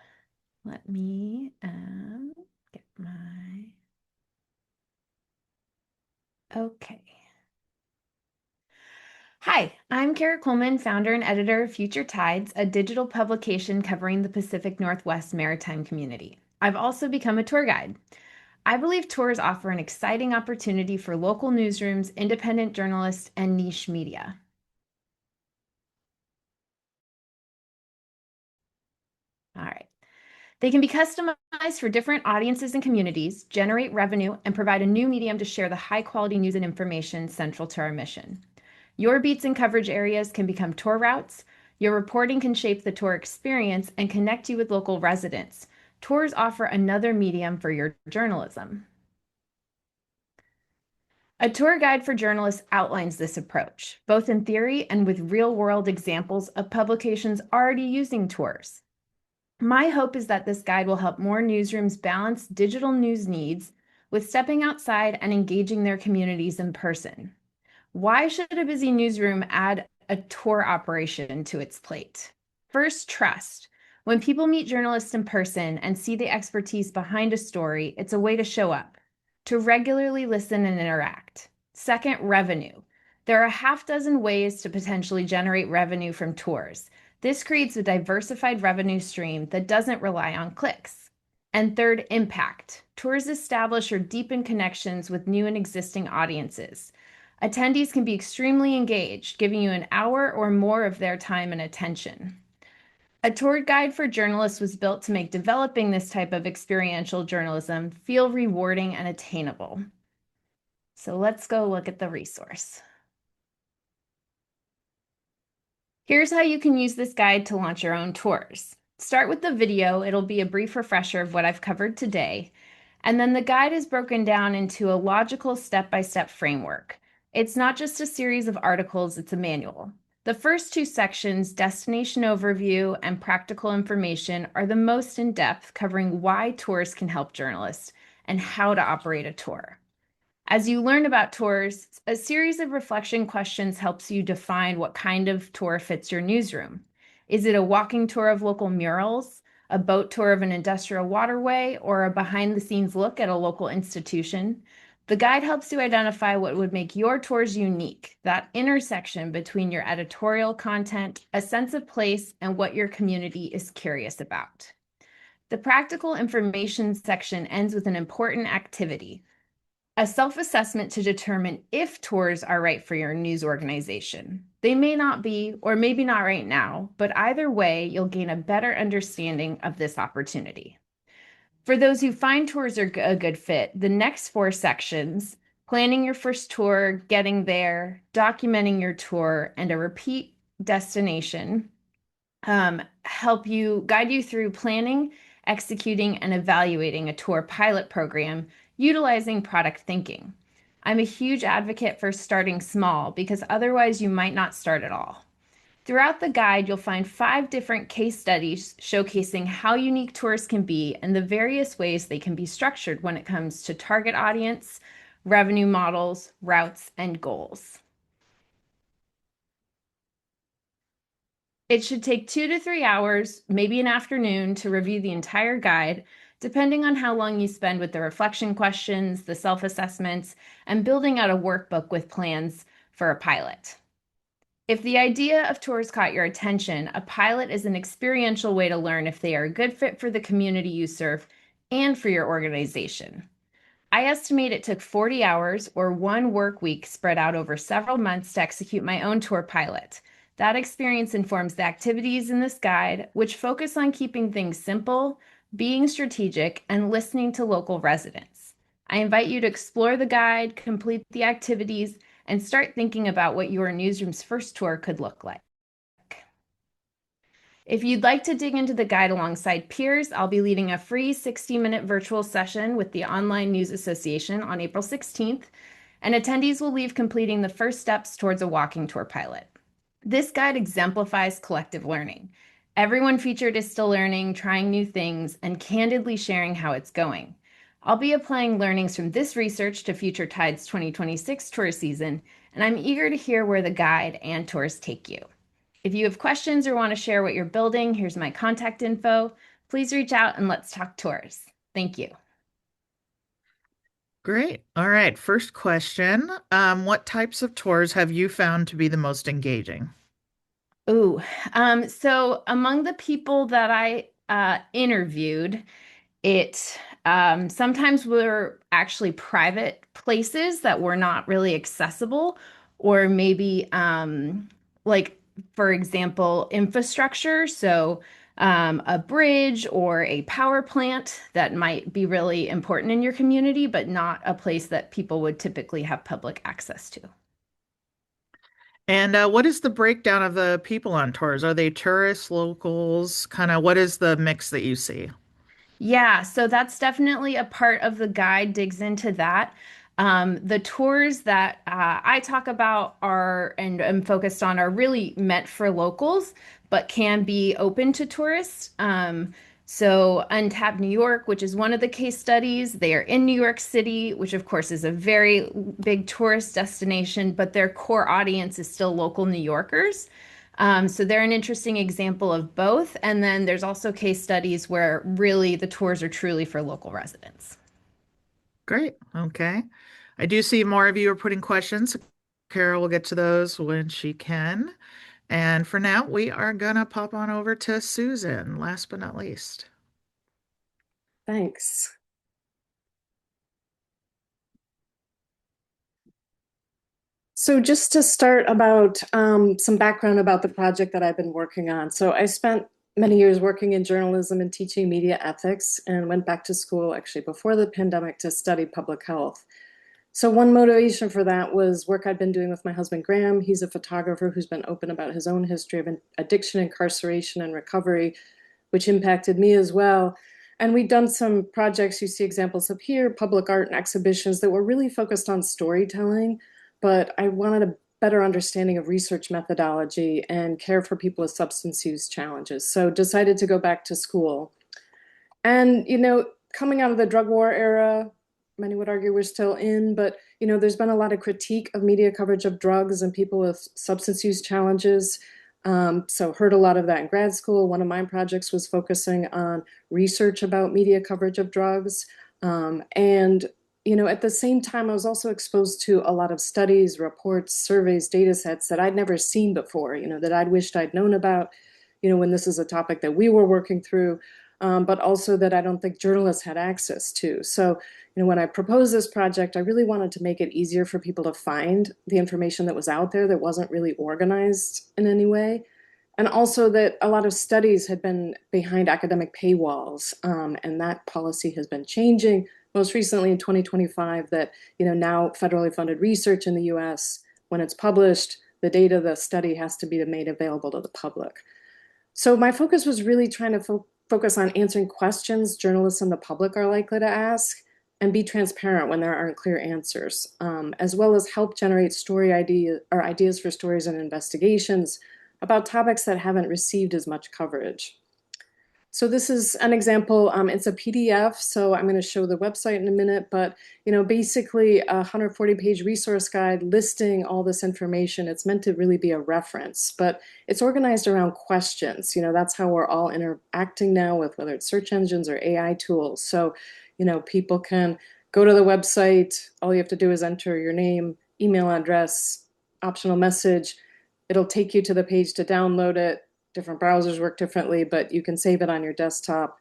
[SPEAKER 9] Let me get my. Okay. Hi, I'm Kara Coleman, founder and editor of Future Tides, a digital publication covering the Pacific Northwest maritime community. I've also become a tour guide. I believe tours offer an exciting opportunity for local newsrooms, independent journalists, and niche media. All right. They can be customized for different audiences and communities, generate revenue, and provide a new medium to share the high-quality news and information central to our mission. Your beats and coverage areas can become tour routes. Your reporting can shape the tour experience and connect you with local residents. Tours offer another medium for your journalism. A tour guide for journalists outlines this approach, both in theory and with real-world examples of publications already using tours. My hope is that this guide will help more newsrooms balance digital news needs with stepping outside and engaging their communities in person. Why should a busy newsroom add a tour operation to its plate. First, trust. When people meet journalists in person and see the expertise behind a story, it's a way to show up, to regularly listen and interact. Second, revenue. There are a half dozen ways to potentially generate revenue from tours. This creates a diversified revenue stream that doesn't rely on clicks. And third, impact. Tours establish or deepen connections with new and existing audiences. Attendees can be extremely engaged, giving you an hour or more of their time and attention. A tour guide for journalists was built to make developing this type of experiential journalism feel rewarding and attainable. So let's go look at the resource. Here's how you can use this guide to launch your own tours. Start with the video. It'll be a brief refresher of what I've covered today. And then the guide is broken down into a logical step-by-step framework. It's not just a series of articles, it's a manual. The first two sections, destination overview and practical information, are the most in-depth, covering why tours can help journalists and how to operate a tour. As you learn about tours, a series of reflection questions helps you define what kind of tour fits your newsroom. Is it a walking tour of local murals, a boat tour of an industrial waterway, or a behind-the-scenes look at a local institution? The guide helps you identify what would make your tours unique, that intersection between your editorial content, a sense of place, and what your community is curious about. The practical information section ends with an important activity, a self-assessment to determine if tours are right for your news organization. They may not be, or maybe not right now, but either way, you'll gain a better understanding of this opportunity. For those who find tours are a good fit, the next 4 sections, planning your first tour, getting there, documenting your tour, and a repeat destination, help you guide you through planning, executing, and evaluating a tour pilot program utilizing product thinking. I'm a huge advocate for starting small because otherwise you might not start at all. Throughout the guide, you'll find 5 different case studies showcasing how unique tours can be and the various ways they can be structured when it comes to target audience, revenue models, routes, and goals. It should take 2 to 3 hours, maybe an afternoon, to review the entire guide, depending on how long you spend with the reflection questions, the self-assessments, and building out a workbook with plans for a pilot. If the idea of tours caught your attention, a pilot is an experiential way to learn if they are a good fit for the community you serve and for your organization. I estimate it took 40 hours or 1 work week spread out over several months to execute my own tour pilot. That experience informs the activities in this guide, which focus on keeping things simple, being strategic, and listening to local residents. I invite you to explore the guide, complete the activities, and start thinking about what your newsroom's first tour could look like. If you'd like to dig into the guide alongside peers, I'll be leading a free 60-minute virtual session with the Online News Association on April 16th, and attendees will leave completing the first steps towards a walking tour pilot. This guide exemplifies collective learning. Everyone featured is still learning, trying new things, and candidly sharing how it's going. I'll be applying learnings from this research to Future Tide's 2026 tour season, and I'm eager to hear where the guide and tours take you. If you have questions or want to share what you're building, here's my contact info. Please reach out and let's talk tours. Thank you.
[SPEAKER 1] Great. All right. First question. What types of tours have you found to be the most engaging?
[SPEAKER 9] So among the people that I interviewed, it sometimes were actually private places that were not really accessible, or maybe like, for example, infrastructure. So a bridge or a power plant that might be really important in your community, but not a place that people would typically have public access to.
[SPEAKER 1] And what is the breakdown of the people on tours? Are they tourists, locals? Kind of what is the mix that you see?
[SPEAKER 9] Yeah, so that's definitely a part of the guide digs into that. The tours that I talk about are and am focused on are really meant for locals, but can be open to tourists. So, Untapped New York, which is one of the case studies, they are in New York City, which of course is a very big tourist destination, but their core audience is still local New Yorkers. So they're an interesting example of both. And then there's also case studies where really the tours are truly for local residents.
[SPEAKER 1] Great. Okay. I do see more of you are putting questions. Carol will get to those when she can. And for now, we are going to pop on over to Susan, last but not least.
[SPEAKER 10] Thanks. So just to start about some background about the project that I've been working on. So I spent many years working in journalism and teaching media ethics and went back to school actually before the pandemic to study public health. So one motivation for that was work I'd been doing with my husband, Graham. He's a photographer who's been open about his own history of addiction, incarceration, and recovery, which impacted me as well. And we'd done some projects, you see examples up here, public art and exhibitions that were really focused on storytelling, but I wanted a better understanding of research methodology and care for people with substance use challenges. So decided to go back to school. And, coming out of the drug war era, many would argue we're still in, but, there's been a lot of critique of media coverage of drugs and people with substance use challenges. So heard a lot of that in grad school. One of my projects was focusing on research about media coverage of drugs. And at the same time, I was also exposed to a lot of studies, reports, surveys, data sets that I'd never seen before, that I'd wished I'd known about, when this is a topic that we were working through, but also that I don't think journalists had access to. So, when I proposed this project, I really wanted to make it easier for people to find the information that was out there that wasn't really organized in any way. And also that a lot of studies had been behind academic paywalls, and that policy has been changing. Most recently in 2025, that now federally funded research in the US, when it's published, the data, the study has to be made available to the public. So my focus was really trying to focus on answering questions journalists and the public are likely to ask, and be transparent when there aren't clear answers, as well as help generate ideas for stories and investigations about topics that haven't received as much coverage. So this is an example. It's a PDF, so I'm going to show the website in a minute, but basically a 140-page resource guide listing all this information. It's meant to really be a reference, but it's organized around questions. That's how we're all interacting now with whether it's search engines or AI tools. So, people can go to the website. All you have to do is enter your name, email address, optional message. It'll take you to the page to download it. Different browsers work differently, but you can save it on your desktop.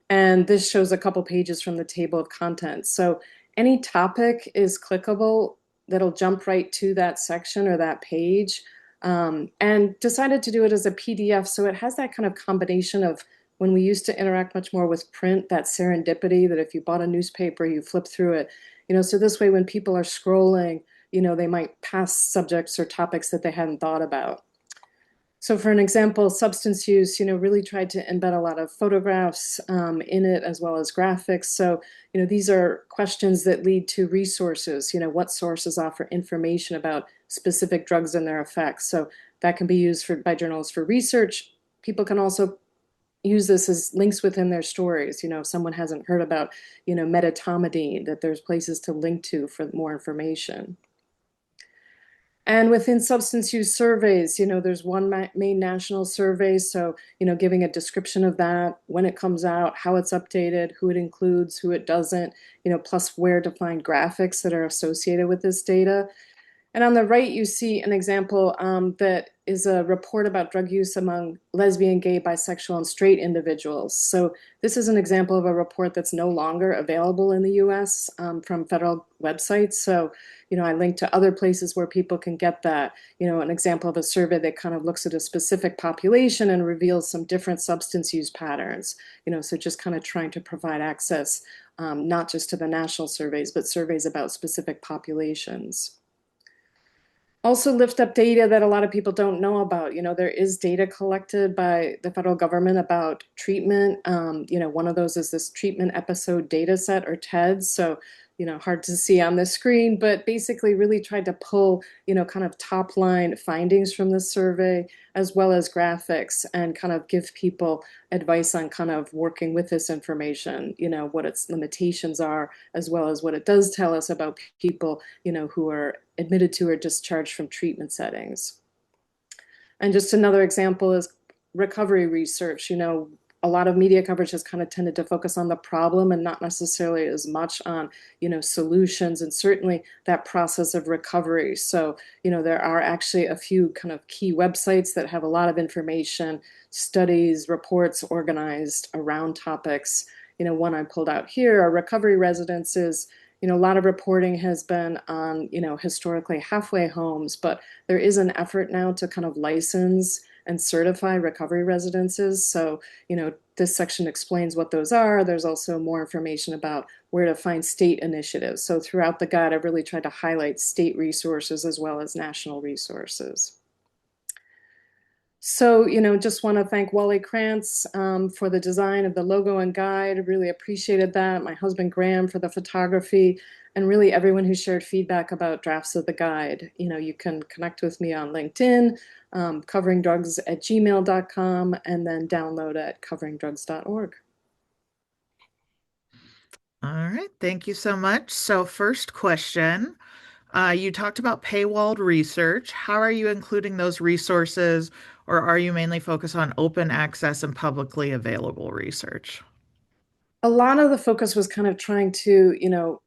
[SPEAKER 10] And this shows a couple pages from the table of contents. So any topic is clickable. That'll jump right to that section or that page. And decided to do it as a PDF. So it has that kind of combination of when we used to interact much more with print, that serendipity that if you bought a newspaper, you flip through it. So this way when people are scrolling, they might pass subjects or topics that they hadn't thought about. So for an example, substance use, really tried to embed a lot of photographs in it as well as graphics. So, these are questions that lead to resources, what sources offer information about specific drugs and their effects. So that can be used by journalists for research. People can also use this as links within their stories. If someone hasn't heard about, metatomidine, that there's places to link to for more information. And within substance use surveys, there's one main national survey. So, giving a description of that, when it comes out, how it's updated, who it includes, who it doesn't, plus where to find graphics that are associated with this data. And on the right, you see an example that is a report about drug use among lesbian, gay, bisexual, and straight individuals. So this is an example of a report that's no longer available in the US from federal websites. So, I linked to other places where people can get that, an example of a survey that kind of looks at a specific population and reveals some different substance use patterns, so just kind of trying to provide access, not just to the national surveys, but surveys about specific populations. Also lift up data that a lot of people don't know about. There is data collected by the federal government about treatment. One of those is this treatment episode data set, or TEDS. So hard to see on the screen, but basically really tried to pull, kind of top line findings from this survey, as well as graphics, and kind of give people advice on kind of working with this information, what its limitations are, as well as what it does tell us about people, who are admitted to or discharged from treatment settings. And just another example is recovery research. A lot of media coverage has kind of tended to focus on the problem and not necessarily as much on, solutions, and certainly that process of recovery. So, there are actually a few kind of key websites that have a lot of information, studies, reports organized around topics. One I pulled out here are recovery residences. A lot of reporting has been on, historically halfway homes, but there is an effort now to kind of license and certify recovery residences. So, this section explains what those are. There's also more information about where to find state initiatives. So throughout the guide, I've really tried to highlight state resources as well as national resources. So, just want to thank Wally Krantz for the design of the logo and guide. Really appreciated that. My husband Graham for the photography, and really everyone who shared feedback about drafts of the guide. You can connect with me on LinkedIn, coveringdrugs@gmail.com, and then download at coveringdrugs.org.
[SPEAKER 1] All right, thank you so much. So first question, you talked about paywalled research. How are you including those resources, or are you mainly focused on open access and publicly available research?
[SPEAKER 10] A lot of the focus was kind of trying to,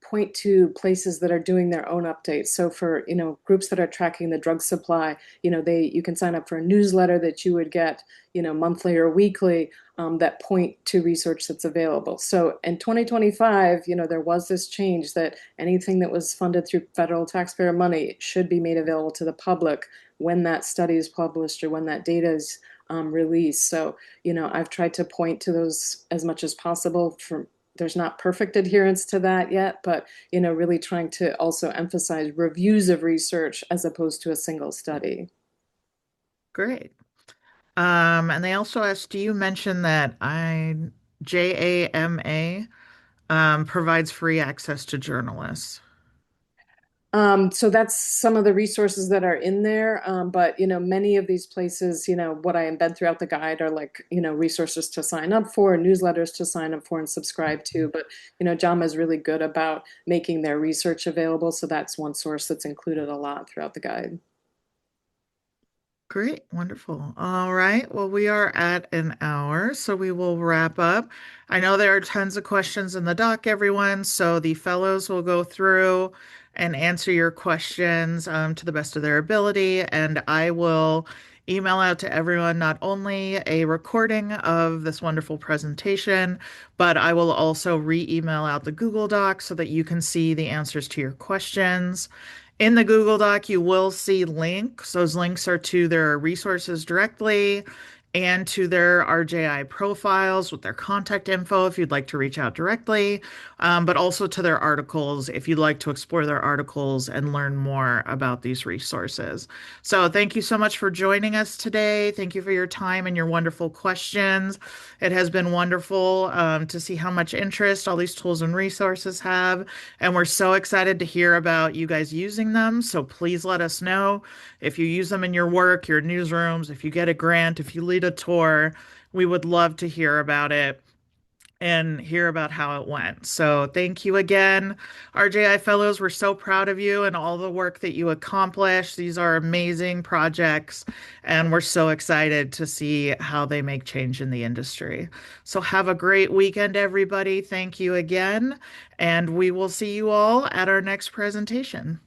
[SPEAKER 10] point to places that are doing their own updates. So for, groups that are tracking the drug supply, you can sign up for a newsletter that you would get, monthly or weekly, that point to research that's available. So in 2025, there was this change that anything that was funded through federal taxpayer money should be made available to the public when that study is published or when that data is released. So, I've tried to point to those as much as possible. There's not perfect adherence to that yet, but, really trying to also emphasize reviews of research as opposed to a single study.
[SPEAKER 1] Great. And they also asked, do you mention that JAMA provides free access to journalists?
[SPEAKER 10] So that's some of the resources that are in there. But, many of these places, what I embed throughout the guide are like, resources to sign up for, newsletters to sign up for and subscribe to. But, JAMA is really good about making their research available. So that's one source that's included a lot throughout the guide.
[SPEAKER 1] Great, wonderful. All right, well, we are at an hour, so we will wrap up. I know there are tons of questions in the doc, everyone, so the fellows will go through and answer your questions to the best of their ability, and I will email out to everyone not only a recording of this wonderful presentation, but I will also re-email out the Google Doc so that you can see the answers to your questions. In the Google Doc, you will see links. Those links are to their resources directly and to their RJI profiles with their contact info if you'd like to reach out directly, but also to their articles if you'd like to explore their articles and learn more about these resources. So thank you so much for joining us today. Thank you for your time and your wonderful questions. It has been wonderful to see how much interest all these tools and resources have, and we're so excited to hear about you guys using them. So please let us know if you use them in your work, your newsrooms, if you get a grant, if you lead a tour. We would love to hear about it and hear about how it went. So thank you again, RJI Fellows. We're so proud of you and all the work that you accomplished. These are amazing projects, and we're so excited to see how they make change in the industry. So have a great weekend, everybody. Thank you again, and we will see you all at our next presentation.